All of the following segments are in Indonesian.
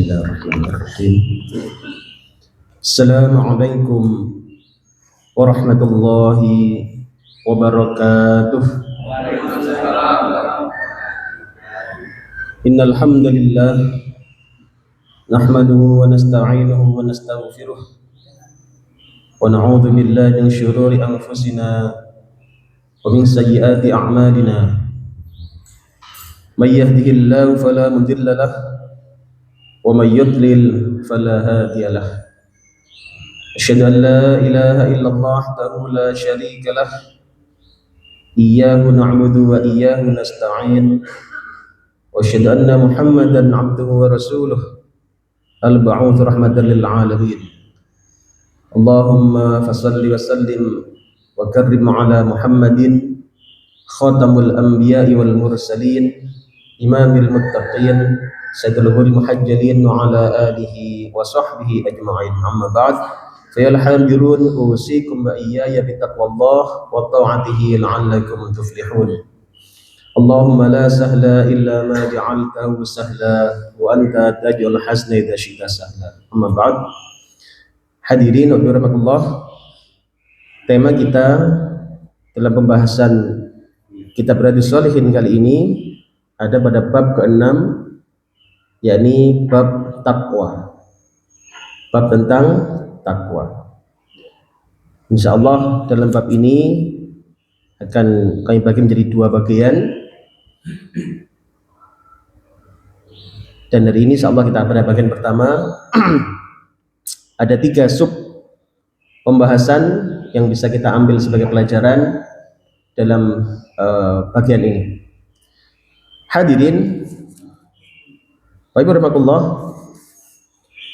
Bismillahirrahmanirrahim. Assalamualaikum warahmatullahi wabarakatuh. Innal hamdalillah nahmaduhu wa nasta'inuhu wa nastaghfiruh wa na'udzu billahi min shururi anfusina wa min sayyiati a'malina. May yahdihillahu fala mudilla lahu wa may yudlil fala hadiya lahu. Asyhadu an la ilaha illallah wahdahu la syarika lah. Iyyahu na'budu wa iyyahu nasta'in. Wa asyhadu anna Muhammadan 'abduhu wa rasuluh al-ba'uts rahmatan lil 'alamin. Allahumma fashalli wa sallim wa karrim 'ala Muhammadin khatamul anbiya'i wal mursalin imamil muttaqin sayyidul muhajjalin wa 'ala alihi wa sahbihi ajma'in. Amma ba'd. Fayal hadirun usikum wa iyaya bitaqwallah wa ta'atihi la'allakum tuflihun. Allahumma la sahla illa ma ja'altahu sahla wa anta taj'al hazna idza syi'ta sahla. Amma ba'd. Hadirin wa rahmatullah. Tema kita dalam pembahasan kitab Riyadhus Shalihin kali ini ada pada bab ke-6, yakni bab takwa. Bab tentang takwa. Insyaallah dalam bab ini akan kami bagi menjadi dua bagian. Dan hari ini insyaallah kita pada bagian pertama ada 3 sub pembahasan yang bisa kita ambil sebagai pelajaran dalam bagian ini. Hadirin Bapak Rahmatullah,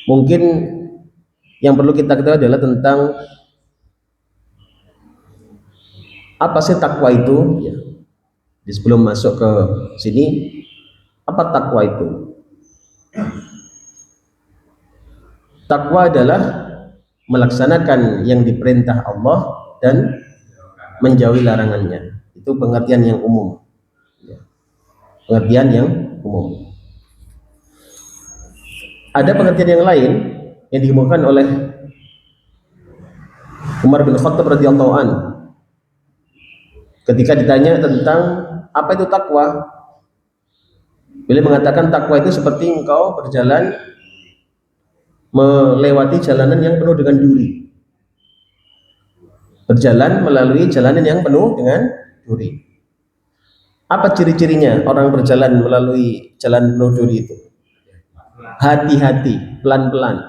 mungkin yang perlu kita ketahui adalah tentang apa sih takwa itu, ya. Sebelum masuk ke sini, apa takwa itu? Takwa adalah melaksanakan yang diperintah Allah dan menjauhi larangannya. Itu pengertian yang umum, ya. Pengertian yang umum. Ada pengertian yang lain yang dikemukakan oleh Umar bin Khattab radhiyallahu anhu ketika ditanya tentang apa itu takwa. Beliau mengatakan takwa itu seperti engkau berjalan melewati jalanan yang penuh dengan duri. Berjalan melalui jalanan yang penuh dengan duri. Apa ciri-cirinya orang berjalan melalui jalan penuh duri itu? Hati-hati, pelan-pelan,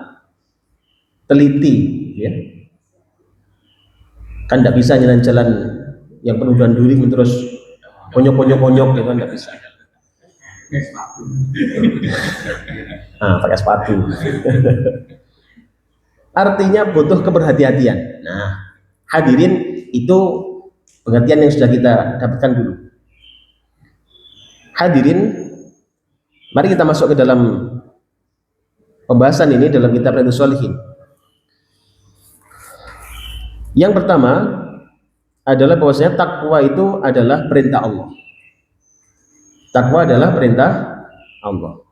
teliti, ya. Kan tidak bisa jalan-jalan yang penuh dengan duri terus konyok-konyok gitu kan, tidak bisa. Pakai sepatu. Artinya butuh keberhati-hatian. Nah, hadirin, itu pengertian yang sudah kita dapatkan dulu. Hadirin, mari kita masuk ke dalam pembahasan ini dalam kitab Riyadhus Shalihin. Yang pertama adalah bahwasanya takwa itu adalah perintah Allah. Takwa adalah perintah Allah.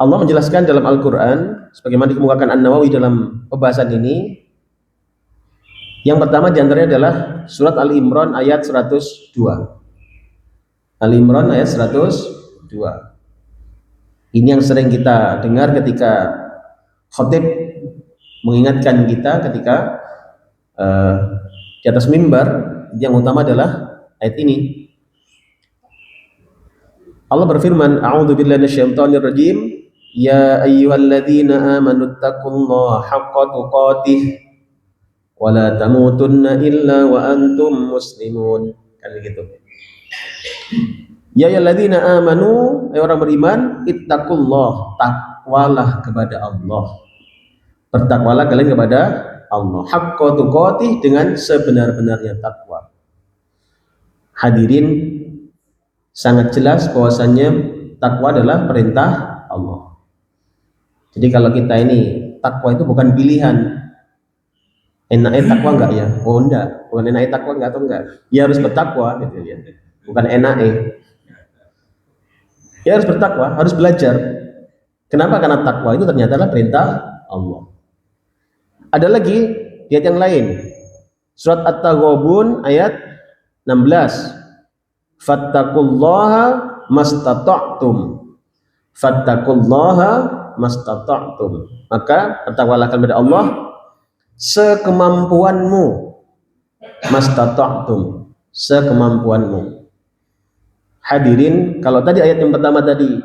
Allah menjelaskan dalam Al-Quran, sebagaimana dikemukakan An-Nawawi dalam pembahasan ini. Yang pertama diantaranya adalah surat Al-Imran ayat 102. Al-Imran ayat 102. Ini yang sering kita dengar ketika khatib mengingatkan kita ketika di atas mimbar. Yang utama adalah ayat ini. Allah berfirman, a'udzubillahi minasyaitonir rajim, ya ayyuhalladzina amanu taqullaha haqqa tuqatih wa la tamutunna illa wa antum muslimun. Kan begitu. Ya ayyuhalladzina amanu, hai orang beriman, ittaqullah, takwalah kepada Allah. Bertakwalah kalian kepada Allah. Haqqa tuqatih, dengan sebenar-benarnya takwa. Hadirin, sangat jelas bahwasannya takwa adalah perintah Allah. Jadi kalau kita ini takwa itu bukan pilihan. Enaknya takwa enggak ya? Oh enggak, bukan enaknya takwa enggak atau enggak. Ya harus bertakwa gitu ya. Bukan enaknya. Dia harus bertakwa, harus belajar. Kenapa? Karena takwa itu ternyata adalah perintah Allah. Ada lagi di ayat yang lain. Surat At-Taghabun ayat 16. Fattaqullaha mastata'tum. Fattaqullaha mastata'tum. Maka bertakwalah kepada Allah sekemampuanmu. Mastata'tum, sekemampuanmu. Hadirin, kalau tadi ayat yang pertama tadi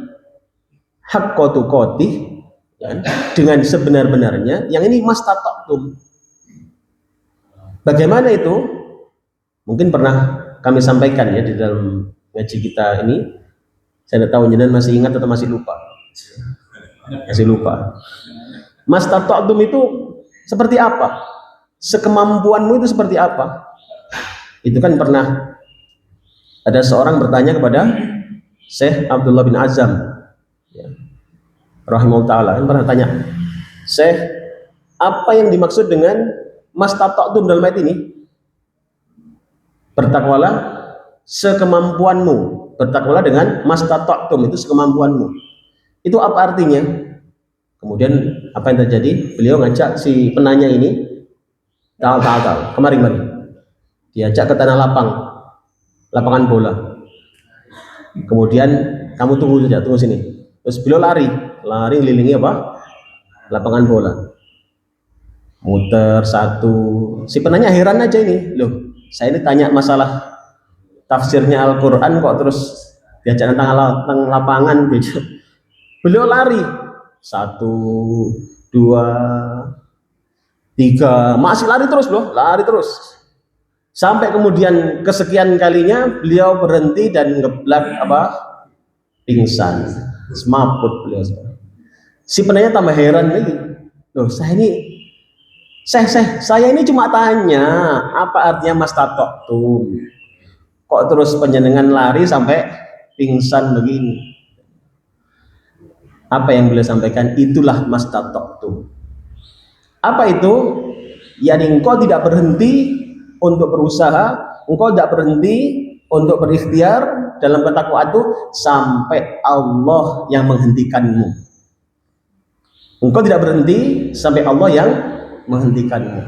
haqqa tuqatih, ya, dengan sebenar-benarnya, yang ini mastata'tum. Bagaimana itu? Mungkin pernah kami sampaikan ya di dalam ngaji kita ini. Saya tidak tahu jenengan masih ingat atau masih lupa. Masih lupa. Mastata'tum itu seperti apa? Sekemampuanmu itu seperti apa? Itu kan pernah ada seorang bertanya kepada Syekh Abdullah bin Azam, ya, rahimahullah ta'ala, kan pernah tanya, Syekh, apa yang dimaksud dengan mastata'tum dalam ayat ini? Bertakwalah sekemampuanmu. Bertakwalah dengan mastata'tum, itu sekemampuanmu. Itu apa artinya? Kemudian apa yang terjadi? Beliau ngajak si penanya ini, kemari. Diajak ke tanah lapang, lapangan bola. Kemudian kamu tunggu sini. Terus beliau lari ngelilingi apa? Lapangan bola. Muter satu. Si penanya heran aja ini, loh, saya ini tanya masalah tafsirnya Al-Quran kok terus diajak tentang lapangan gitu. Beliau lari 1, 2, 3, masih lari terus. Sampai kemudian kesekian kalinya beliau berhenti dan ngeblak pingsan, semaput beliau. Si penanya tambah heran lagi, loh, saya ini cuma tanya apa artinya mastata'tum, kok terus penjenengan lari sampai pingsan begini. Apa yang beliau sampaikan? Itulah mastata'tum. Apa itu? Yani engkau tidak berhenti untuk berusaha, engkau tidak berhenti untuk berikhtiar dalam ketakwaan itu sampai Allah yang menghentikanmu. Engkau tidak berhenti sampai Allah yang menghentikanmu.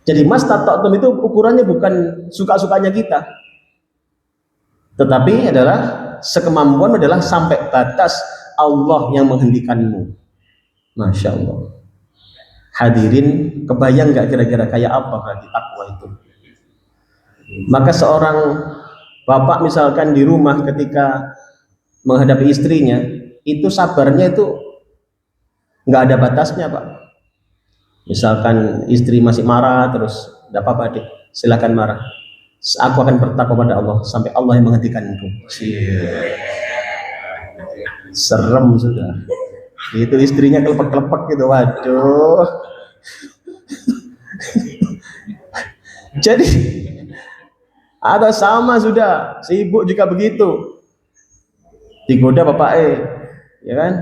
Jadi mastata'tum itu ukurannya bukan suka-sukanya kita, tetapi adalah sekemampuan, adalah sampai batas Allah yang menghentikanmu. Masya Allah. Hadirin, kebayang nggak kira-kira kayak apa berarti takwa itu? Maka seorang bapak misalkan di rumah ketika menghadapi istrinya, itu sabarnya itu nggak ada batasnya, Pak. Misalkan istri masih marah terus, tidak apa-apa deh, silakan marah. Aku akan bertakwa pada Allah sampai Allah yang menghentikanku. Serem sudah. Itu istrinya kelepek-kelepek gitu, waduh. Jadi ada sama sudah, si ibu juga begitu. Digoda bapak ya kan?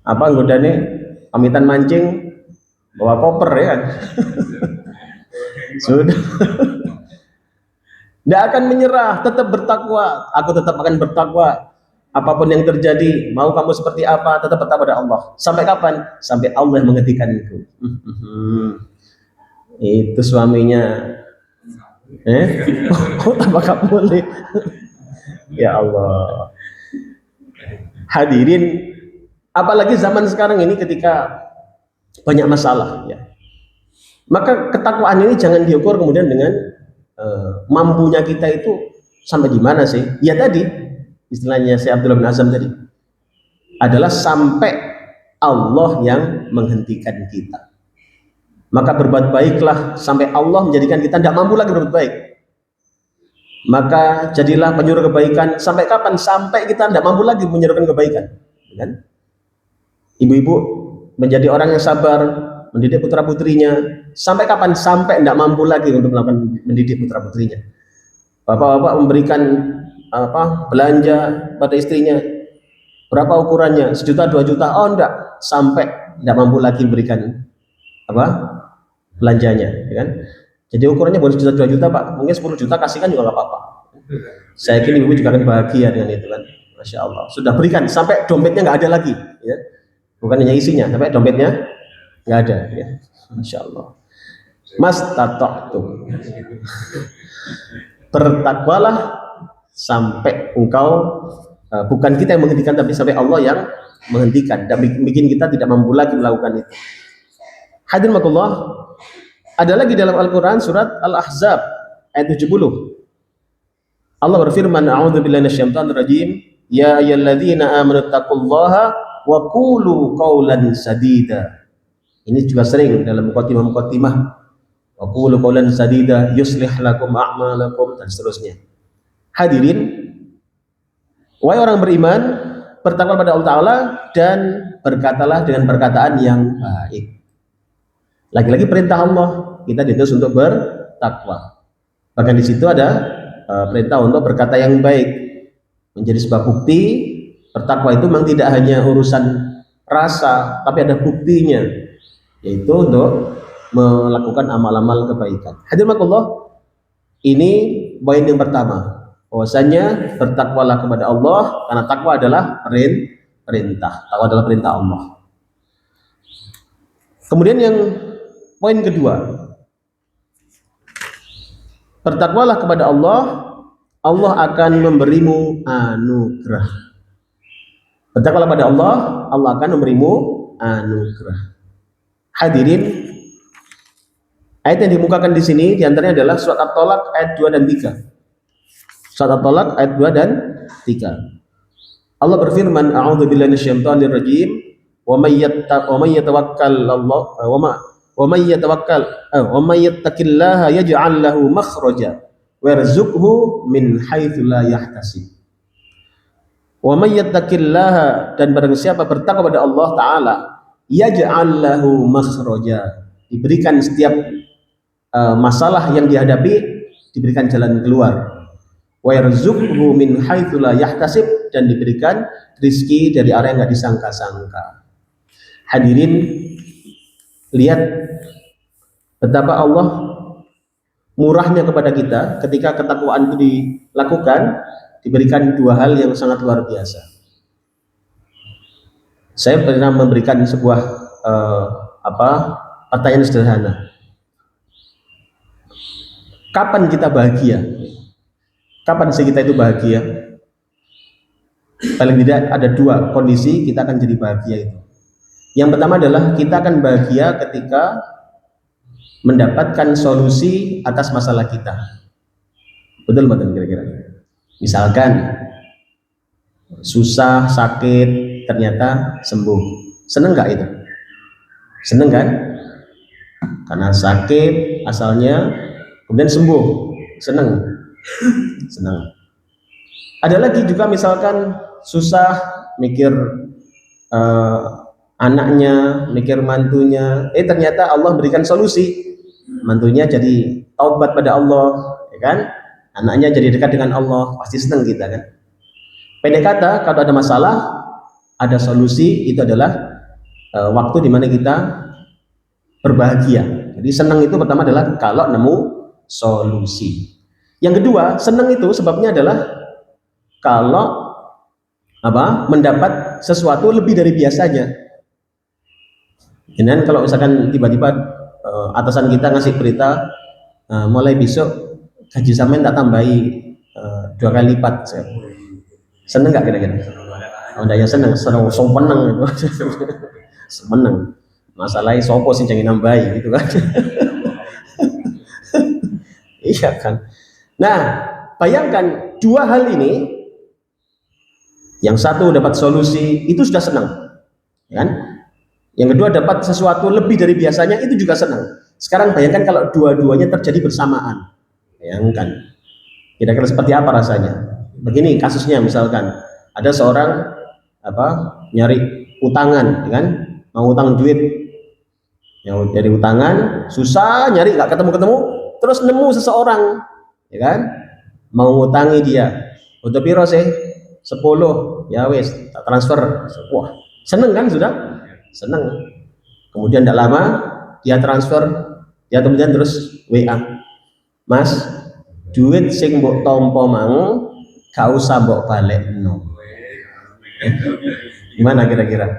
Apa godanya? Pamitan mancing, bawa koper ya kan? Sudah. Tidak akan menyerah, tetap bertakwa. Aku tetap akan bertakwa. Apapun yang terjadi, mau kamu seperti apa, tetap bertakwa pada Allah. Sampai kapan? Sampai Allah yang menghentikanku. Itu suaminya. Oh, tambah gak boleh. Ya Allah. Hadirin, apalagi zaman sekarang ini ketika banyak masalah, ya. Maka ketakwaan ini jangan diukur kemudian dengan mampunya kita itu sampai di mana sih? Ya tadi istilahnya Syekh Abdullah bin Azam tadi adalah sampai Allah yang menghentikan kita. Maka berbuat baiklah sampai Allah menjadikan kita tidak mampu lagi berbuat baik. Maka jadilah penyuruh kebaikan. Sampai kapan? Sampai kita tidak mampu lagi menyuruhkan kebaikan, kan? Ibu-ibu menjadi orang yang sabar mendidik putra putrinya. Sampai kapan? Sampai tidak mampu lagi untuk melakukan mendidik putra putrinya. Bapak-bapak memberikan belanja pada istrinya, berapa ukurannya? 1 juta, 2 juta? Oh enggak, sampai tidak mampu lagi berikan belanjanya, ya kan? Jadi ukurannya bukan 1 juta, 2 juta, Pak, mungkin 10 juta kasihkan juga nggak apa-apa. Saya yakin ibu juga akan bahagia dengan itu, kan? Masya Allah, sudah berikan sampai dompetnya nggak ada lagi, ya. Bukan hanya isinya, sampai dompetnya nggak ada, ya. Masya Allah. Mas tata'tum, bertakwalah sampai engkau, bukan kita yang menghentikan, tapi sampai Allah yang menghentikan dan bikin kita tidak mampu lagi melakukan itu. Hadirin makullah, ada lagi dalam Al-Quran surat Al-Ahzab ayat 70. Allah berfirman, a'udzubillahi minasyaitonir rajim, ya ayyuhalladzina amanu taqullaha wa qulu qawlan sadida. Ini juga sering dalam mukhatimah wa qulu qawlan sadida yuslih lakum a'malakum, dan seterusnya. Hadirin, wahai orang beriman, bertakwa pada Allah Ta'ala dan berkatalah dengan perkataan yang baik. Lagi-lagi perintah Allah, kita dituntut untuk bertakwa. Bahkan di situ ada perintah untuk berkata yang baik. Menjadi sebuah bukti bertakwa itu memang tidak hanya urusan rasa, tapi ada buktinya, yaitu untuk melakukan amal-amal kebaikan. Hadirin Allah, ini poin yang pertama, bahwasanya bertakwalah kepada Allah, karena takwa adalah perintah. Takwa adalah perintah Allah. Kemudian yang poin kedua, bertakwalah kepada Allah, Allah akan memberimu anugerah. Bertakwalah kepada Allah, Allah akan memberimu anugerah. Hadirin, ayat yang dimukakan di sini diantaranya adalah surat At-Tolak ayat 2 dan 3. Surat At-Tolak ayat 2 dan 3. Allah berfirman, a'udzubillahi minasyaitonir rajim, wa may yatawakkal Allah wa may yattaqillaha yaj'al lahu makhraja wa yarzuqhu min haitsu la yahtasib. Wa may yattaqillaha, dan barang siapa bertakwa kepada Allah Ta'ala, yaj'al lahu makhraja, diberikan setiap masalah yang dihadapi diberikan jalan keluar. Wa yarzuqhu min haitsu la yahtasib, dan diberikan rezeki dari arah yang enggak disangka-sangka. Hadirin, lihat betapa Allah murahnya kepada kita ketika ketakwaan itu dilakukan, diberikan dua hal yang sangat luar biasa. Saya pernah memberikan sebuah pertanyaan sederhana. Kapan kita bahagia? Kapan sih kita itu bahagia? Paling tidak ada dua kondisi kita akan jadi bahagia itu. Yang pertama adalah kita akan bahagia ketika mendapatkan solusi atas masalah kita. Betul betul kira-kira. Misalkan susah, sakit, ternyata sembuh. Seneng nggak itu? Seneng kan? Karena sakit asalnya, kemudian sembuh. Seneng. Senang. Ada lagi juga misalkan susah, mikir anaknya, mikir mantunya, ternyata Allah berikan solusi, mantunya jadi taubat pada Allah, ya kan? Anaknya jadi dekat dengan Allah, pasti senang kita kan? Pendek kata, kalau ada masalah, ada solusi, itu adalah waktu dimana kita berbahagia. Jadi senang itu pertama adalah kalau nemu solusi. Yang kedua, senang itu sebabnya adalah kalau mendapat sesuatu lebih dari biasanya. Dan kalau misalkan tiba-tiba atasan kita ngasih berita, mulai besok gaji sampean tak tambahi 2 kali lipat. Seneng nggak kira-kira? Ndaya seneng, seneng itu. Seneng. Masalahnya sopo sih jangan nambahi gitu kan. Iya kan. Nah, bayangkan dua hal ini, yang satu dapat solusi itu sudah senang, kan? Yang kedua dapat sesuatu lebih dari biasanya, itu juga senang. Sekarang bayangkan kalau dua-duanya terjadi bersamaan, bayangkan kira-kira seperti apa rasanya. Begini kasusnya, misalkan ada seorang nyari utangan, kan? Mau utang duit, yang dari utangan susah nyari, nggak ketemu, terus nemu seseorang, ya kan, mau ngutangi dia, udah piro sih? 10, ya wes tak transfer. Wah, seneng kan, sudah seneng. Kemudian tidak lama dia transfer, dia kemudian terus WA, Mas, duit sing mbok tompo mang gak usah mbok balekno. Gimana kira-kira?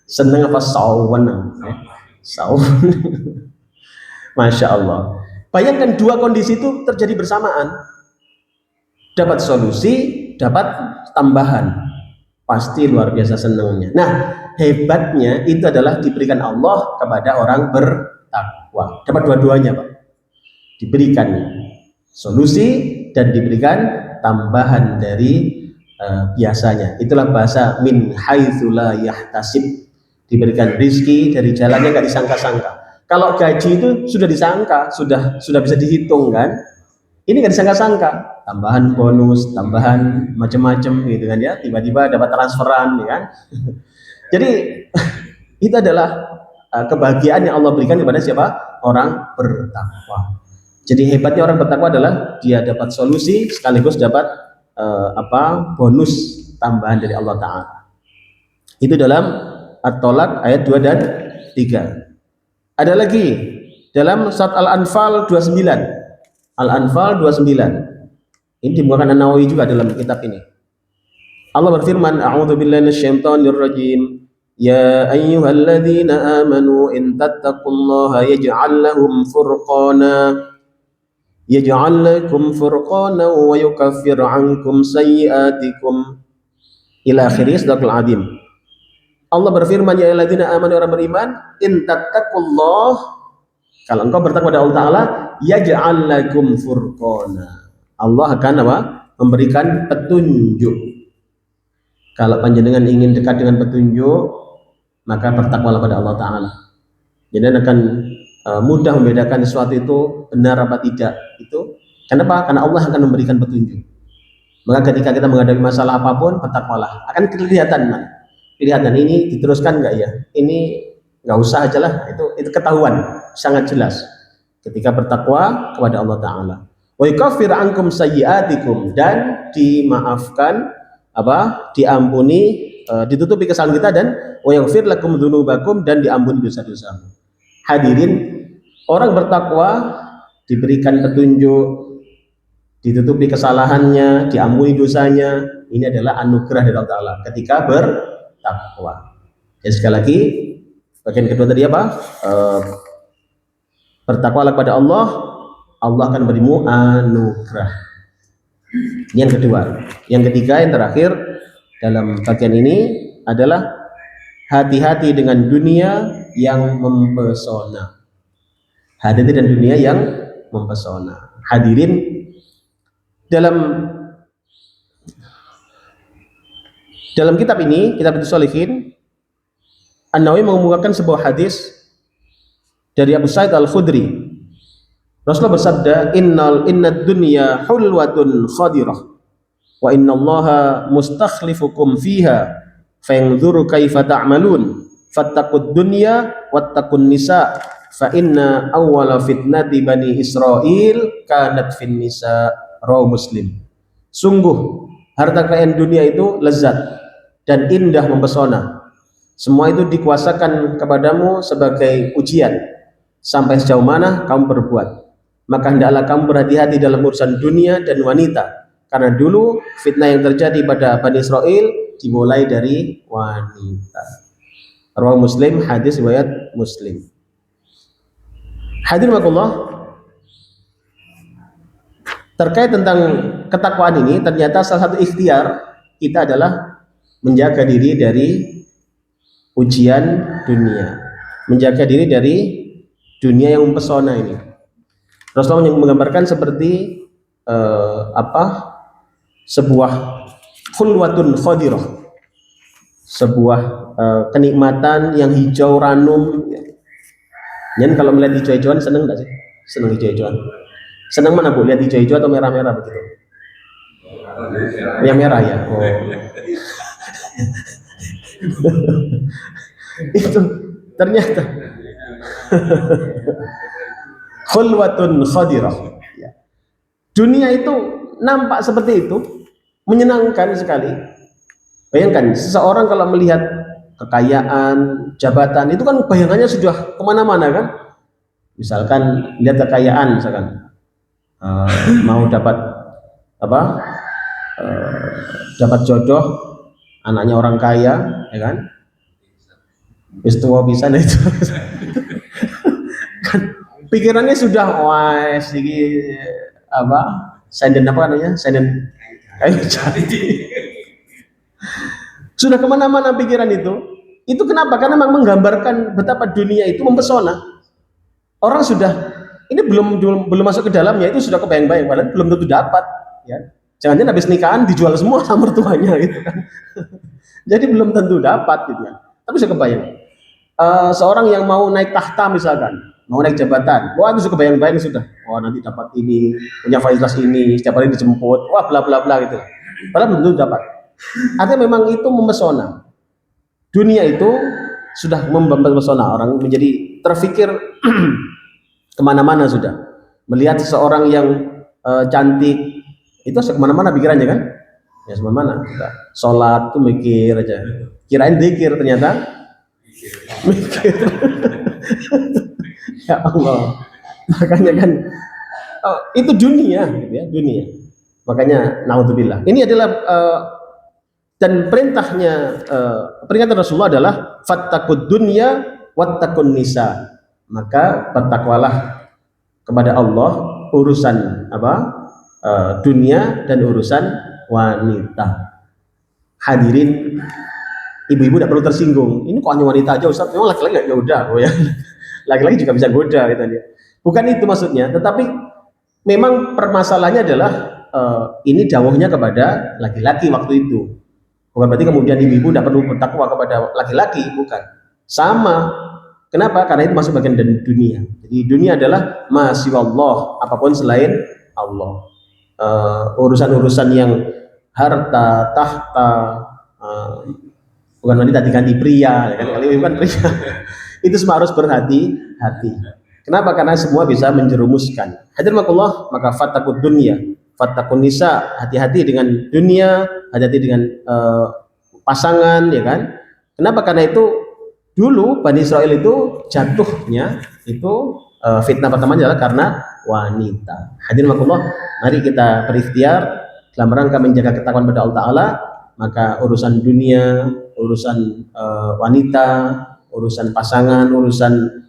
Seneng apa sawan? Sawan. Masya Allah. Bayangkan dua kondisi itu terjadi bersamaan. Dapat solusi, dapat tambahan. Pasti luar biasa senangnya. Nah, hebatnya itu adalah diberikan Allah kepada orang bertakwa. Dapat dua-duanya, Pak. Diberikan solusi dan diberikan tambahan dari biasanya. Itulah bahasa min haitsu la yahtasib. Diberikan rizki dari jalannya nggak disangka-sangka. Kalau gaji itu sudah disangka, sudah bisa dihitung kan. Ini nggak disangka-sangka, tambahan bonus, tambahan macam-macam gitu kan ya, tiba-tiba dapat transferan ya kan. Jadi itu adalah kebahagiaan yang Allah berikan kepada siapa? Orang bertakwa. Jadi hebatnya orang bertakwa adalah dia dapat solusi sekaligus dapat bonus tambahan dari Allah Ta'ala. Itu dalam At-Tolak ayat 2 dan 3. Ada lagi dalam surat Al-Anfal 29. Al-Anfal 29. Ini dimuatkan An-Nawawi juga dalam kitab ini. Allah berfirman, A'udzubillahi minasyaitonir rajim. Ya ayyuhalladzina amanu in tattaqullaha yaj'al lakum furqana wa yukaffir 'ankum sayyi'atikum ila akhir sadaqal adim. Allah berfirman, ya ayyuhalladzina amanu, orang beriman, in tattaqullaha, kalau engkau bertakwa kepada Allah Ta'ala, yaj'al lakum furqana, Allah akan memberikan petunjuk. Kalau panjenengan ingin dekat dengan petunjuk, maka bertakwalah kepada Allah Ta'ala. Jadi akan mudah membedakan sesuatu itu benar apa tidak. Itu kenapa? Karena Allah akan memberikan petunjuk. Maka ketika kita menghadapi masalah apapun, bertakwalah. Akan kelihatan ini diteruskan enggak ya? Ini nggak usah aja lah, itu ketahuan sangat jelas ketika bertakwa kepada Allah Ta'ala. Wa yukaffir ankum sayyi'atikum, dan dimaafkan diampuni, ditutupi kesalahan kita, dan wa yaghfir lakum dzunubakum, dan diampuni dosa-dosamu. Hadirin, orang bertakwa diberikan petunjuk, ditutupi kesalahannya, diampuni dosanya. Ini adalah anugerah dari Allah Ta'ala ketika bertakwa. Ya, sekali lagi, bagian kedua tadi apa? Bertakwalah kepada Allah, Allah akan berimu anugerah. Yang kedua. Yang ketiga, yang terakhir dalam bagian ini adalah hati-hati dengan dunia yang mempesona. Hati-hati dengan dunia yang mempesona. Hadirin, dalam kitab ini, kitab Sholihin, An-Nawawi mengemukakan sebuah hadis dari Abu Sa'id Al-Khudri. Rasulullah bersabda, innad dunya hulwatun khadirah wa innallaha mustakhlifukum fiha fayanzuru kaifa ta'malun fattaqud dunya wattaqun nisa fa inna awwala fitnati bani Israil kanat fin nisa, rawahu Muslim. Sungguh harta kekayaan dunia itu lezat dan indah mempesona. Semua itu dikuasakan kepadamu sebagai ujian sampai sejauh mana kamu berbuat. Maka hendaklah kamu berhati-hati dalam urusan dunia dan wanita, karena dulu fitnah yang terjadi pada Bani Israel dimulai dari wanita. Rawahu Muslim, hadis riwayat Muslim. Hadirin rahimakumullah, terkait tentang ketakwaan ini, ternyata salah satu ikhtiar kita adalah menjaga diri dari ujian dunia, menjaga diri dari dunia yang mempesona ini. Rasulullah menggambarkan seperti sebuah khulwatun khadirah, sebuah kenikmatan yang hijau ranum. Dan kalau melihat hijau-hijauan seneng nggak sih? Seneng hijau-hijauan. Seneng mana Bu? Lihat hijau-hijau atau merah-merah begitu? Yang merah ya. Oh. Itu ternyata khulwatun khadirah. Dunia itu nampak seperti itu, menyenangkan sekali. Bayangkan seseorang kalau melihat kekayaan, jabatan, itu kan bayangannya sudah kemana-mana kan. Misalkan lihat kekayaan, misalkan mau dapat dapat jodoh, anaknya orang kaya, ya kan? Wis tuwa pisan itu. Kan pikirannya sudah wah iki apa? Senden apa namanya? Senden kayu jati. Sudah kemana-mana pikiran itu. Itu kenapa? Karena memang menggambarkan betapa dunia itu mempesona. Orang sudah ini belum masuk ke dalamnya itu sudah kebayang-bayang, padahal belum tentu dapat. Ya, jangan-jangan habis nikahan dijual semua sama mertuanya gitu kan. Jadi belum tentu dapat gitu ya. Tapi saya kebayang. Seorang yang mau naik tahta misalkan, mau naik jabatan, wah itu sudah kebayang-bayang sudah. Wah nanti dapat ini, punya fasilitas ini, setiap hari dijemput, wah bla bla bla gitu. Padahal belum tentu dapat. Artinya memang itu memesona. Dunia itu sudah mempesona orang menjadi terfikir kemana-mana sudah. Melihat seseorang yang cantik itu kemana-mana pikirannya kan? Ya kemana-mana. Sholat tuh mikir aja. Kirain zikir ternyata mikir. Ya Allah. Makanya kan itu dunia, gitu ya, dunia. Makanya naudzubillah. Ini adalah dan perintahnya peringatan Rasulullah adalah fattaqud dunya wattaqun nisa. Maka bertakwalah kepada Allah urusan dunia dan urusan wanita. Hadirin, ibu-ibu tidak perlu tersinggung. Ini kok hanya wanita aja Ustaz? Memang laki-laki nggak? Ya udah, ya. Laki-laki juga bisa goda gitu dia. Bukan itu maksudnya, tetapi memang permasalahannya adalah ini dawuhnya kepada laki-laki waktu itu. Bukan berarti kemudian ibu-ibu tidak perlu bertakwa kepada laki-laki, bukan. Sama. Kenapa? Karena itu masuk bagian dari dunia. Jadi dunia adalah masiwallah, apapun selain Allah. Urusan-urusan yang harta, tahta, bukan wanita diganti pria, ya kan? Kali bukan pria. Itu semua harus berhati-hati. Kenapa? Karena semua bisa menjerumuskan. Hadirin maka fattaqud dunya, fattaqun nisa, hati-hati dengan dunia, hati-hati dengan pasangan, ya kan? Kenapa? Karena itu dulu Bani Israel itu jatuhnya itu fitnah pertamanya adalah karena wanita. Hadirin mari kita berikhtiar dalam rangka menjaga ketakwaan pada Allah Ta'ala. Maka urusan dunia, urusan wanita, urusan pasangan, urusan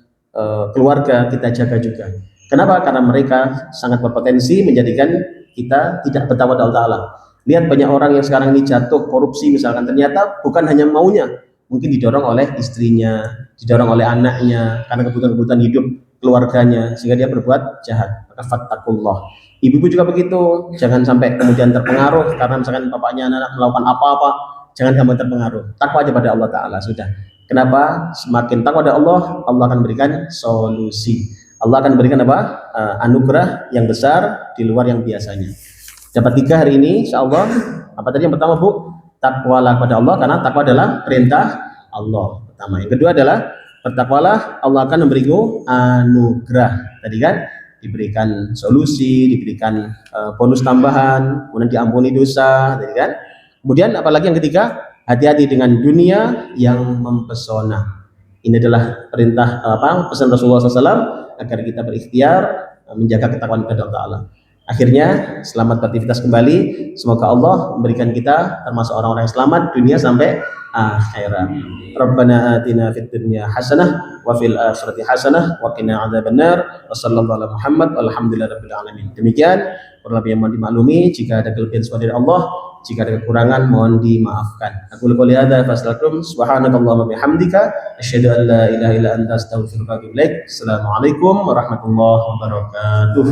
keluarga kita jaga juga. Kenapa? Karena mereka sangat berpotensi menjadikan kita tidak bertakwa pada Allah Ta'ala. Lihat banyak orang yang sekarang ini jatuh korupsi misalkan, ternyata bukan hanya maunya, mungkin didorong oleh istrinya, didorong oleh anaknya, karena kebutuhan-kebutuhan hidup keluarganya, sehingga dia berbuat jahat. Maka fattaqullah. Ibu-ibu juga begitu, jangan sampai kemudian terpengaruh karena misalkan bapaknya anak melakukan apa-apa, jangan sampai terpengaruh. Takwa aja pada Allah Ta'ala sudah. Kenapa? Semakin takwa pada Allah, Allah akan berikan solusi. Allah akan berikan anugerah yang besar di luar yang biasanya. Dapat 3 hari ini, insya Allah. Apa tadi yang pertama, Bu? Takwalah kepada Allah, karena takwa adalah perintah Allah. Pertama. Yang kedua adalah bertakwalah, Allah akan memberimu anugerah. Tadi kan diberikan solusi, diberikan bonus tambahan, kemudian diampuni dosa, tadi kan. Kemudian apalagi yang ketiga, hati-hati dengan dunia yang mempesona. Ini adalah perintah pesan Rasulullah SAW agar kita berikhtiar menjaga ketakwaan kepada Allah Ta'ala. Akhirnya selamat beraktivitas kembali. Semoga Allah memberikan kita termasuk orang-orang yang selamat dunia sampai akhirat. Rabbana atina fid dunya hasanah wa fil akhirati hasanah wa qina adzabannar. Wassallallahu ala Muhammad walhamdulillahirabbil alamin. Demikian kurang lebih yang mohon dimaklumi. Jika ada kelebihan semua dari Allah, jika ada kekurangan mohon dimaafkan. Aku qouli hadza fastaghfirukum subhanakallahumma bihamdika asyhadu an la ilaha illa anta astaghfiruka wa atubu ilaik. Assalamualaikum warahmatullahi wabarakatuh.